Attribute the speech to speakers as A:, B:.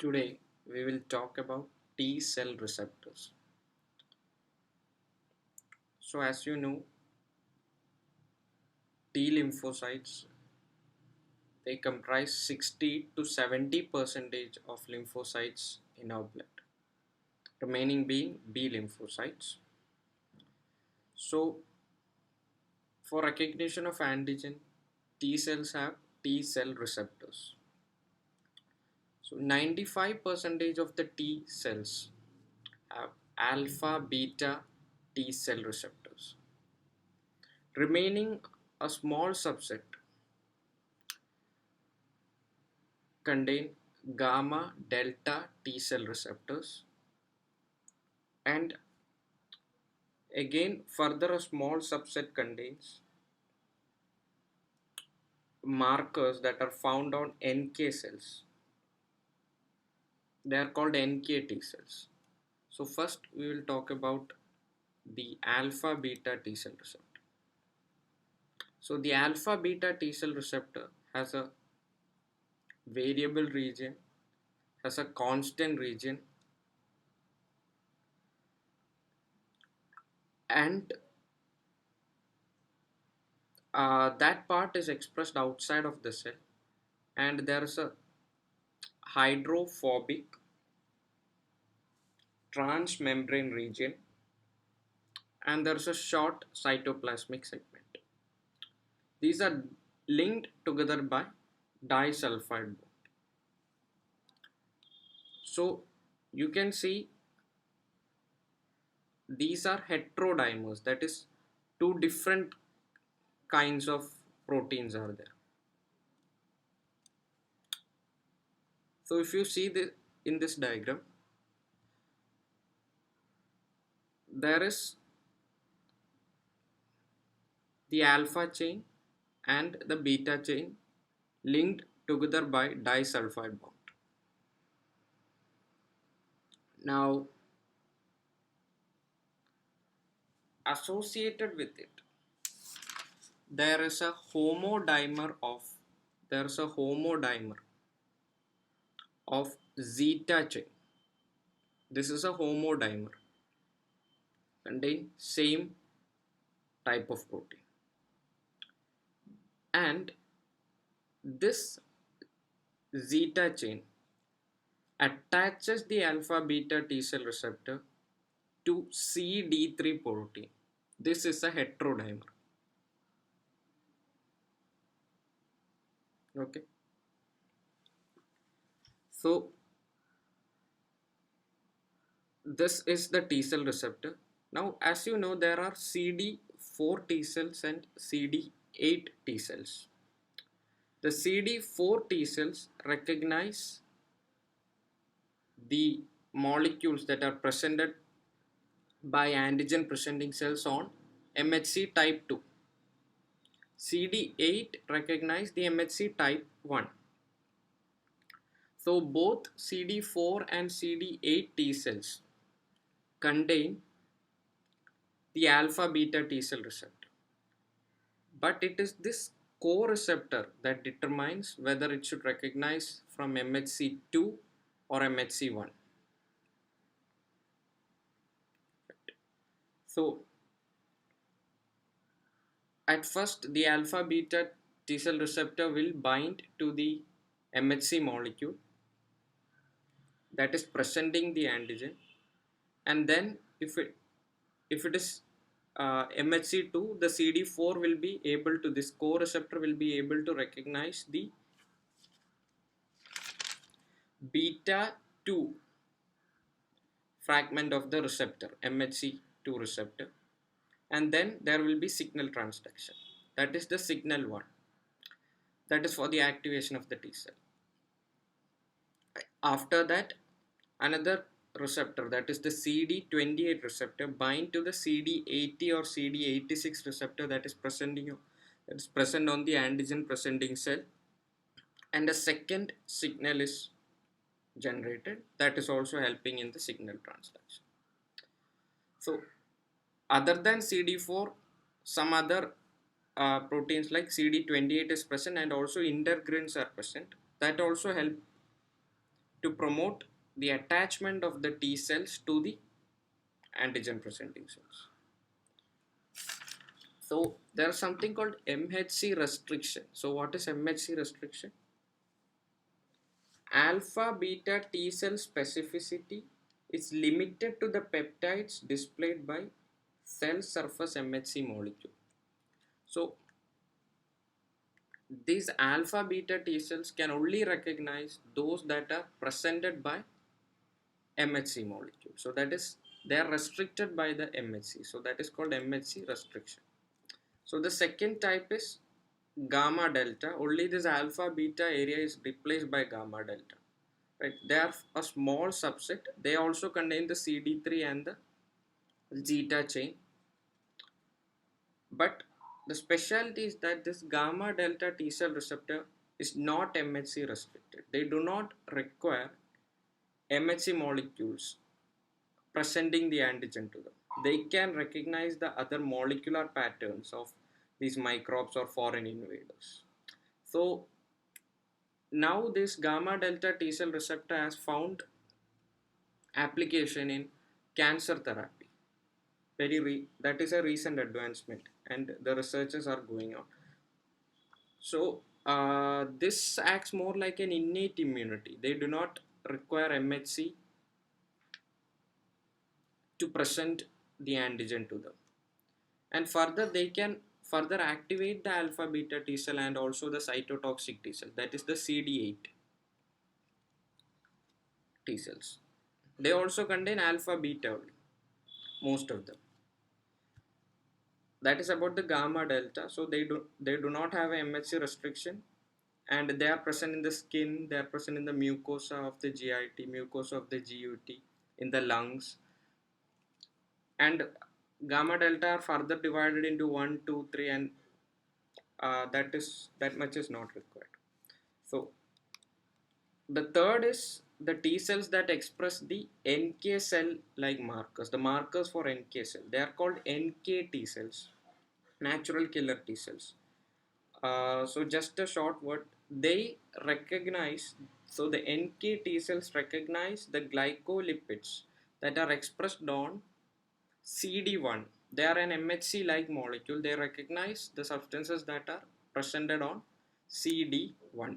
A: Today we will talk about T cell receptors. So as you know, T lymphocytes, they comprise 60 to 70 percentage of lymphocytes in our blood, remaining being B lymphocytes. So for recognition of antigen, T cells have T cell receptors. So 95 percentage of the T cells have alpha beta T cell receptors. Remaining a small subset contain gamma delta T cell receptors, and again further a small subset contains markers that are found on NK cells. They are called NK T cells. So first we will talk about the alpha beta T cell receptor. So the alpha beta T cell receptor has a variable region, has a constant region, and that part is expressed outside of the cell, and there is a hydrophobic transmembrane region, and there's a short cytoplasmic segment. These are linked together by disulfide bond. So you can see these are heterodimers, that is, two different kinds of proteins are there. So if you see the in this diagram, there is the alpha chain and the beta chain linked together by disulfide bond. Now associated with it, there is a homodimer of there is a homodimer of zeta chain. This is a homodimer contain same type of protein, and this zeta chain attaches the alpha beta T cell receptor to CD3 protein. This is a heterodimer. Okay, so this is the T cell receptor. Now as you know, there are CD4 T cells and CD8 T cells. The CD4 T cells recognize the molecules that are presented by antigen presenting cells on MHC type 2. CD8 recognize the MHC type 1. So both CD4 and CD8 T cells contain the alpha beta T cell receptor, but it is this co-receptor that determines whether it should recognize from MHC2 or MHC1. So at first the alpha beta T cell receptor will bind to the MHC molecule that is presenting the antigen, and then if it is MHC2, the CD4 will be able to, this co-receptor will be able to recognize the beta 2 fragment of the receptor, MHC2 receptor, and then there will be signal transduction. That is the signal 1. That is for the activation of the T cell. After that, another receptor, that is the CD28 receptor, bind to the CD80 or CD86 receptor that is present on the antigen presenting cell, and a second signal is generated that is also helping in the signal transduction. So other than CD4, some other proteins like CD28 is present, and also integrins are present that also help to promote the attachment of the T cells to the antigen presenting cells. So there's something called MHC restriction. So what is MHC restriction? Alpha beta T cell specificity is limited to the peptides displayed by cell surface MHC molecule. So these alpha beta T cells can only recognize those that are presented by MHC molecule. So that is, they are restricted by the MHC. So that is called MHC restriction. So the second type is gamma delta. Only this alpha beta area is replaced by gamma delta. Right? They are a small subset. They also contain the CD3 and the zeta chain. But the specialty is that this gamma delta T cell receptor is not MHC restricted. They do not require MHC molecules presenting the antigen to them. They can recognize the other molecular patterns of these microbes or foreign invaders. So now this gamma delta T cell receptor has found application in cancer therapy. That is a recent advancement, and the researchers are going on. So this acts more like an innate immunity. They do not require MHC to present the antigen to them. And further, they can further activate the alpha beta T cell and also the cytotoxic T cell, that is the CD8 T cells. They also contain alpha beta, most of them. That is about the gamma delta. So they do not have a MHC restriction, and they are present in the skin, they are present in the mucosa of the GIT, mucosa of the GUT, in the lungs. And gamma delta are further divided into 1, 2, 3, and that much is not required. So the third is the T cells that express the NK cell like markers, the markers for NK cell. They are called NK T cells, natural killer T cells. So just a short word, they recognize, so the NK T cells recognize the glycolipids that are expressed on CD1. They are an MHC like molecule. They recognize the substances that are presented on CD1.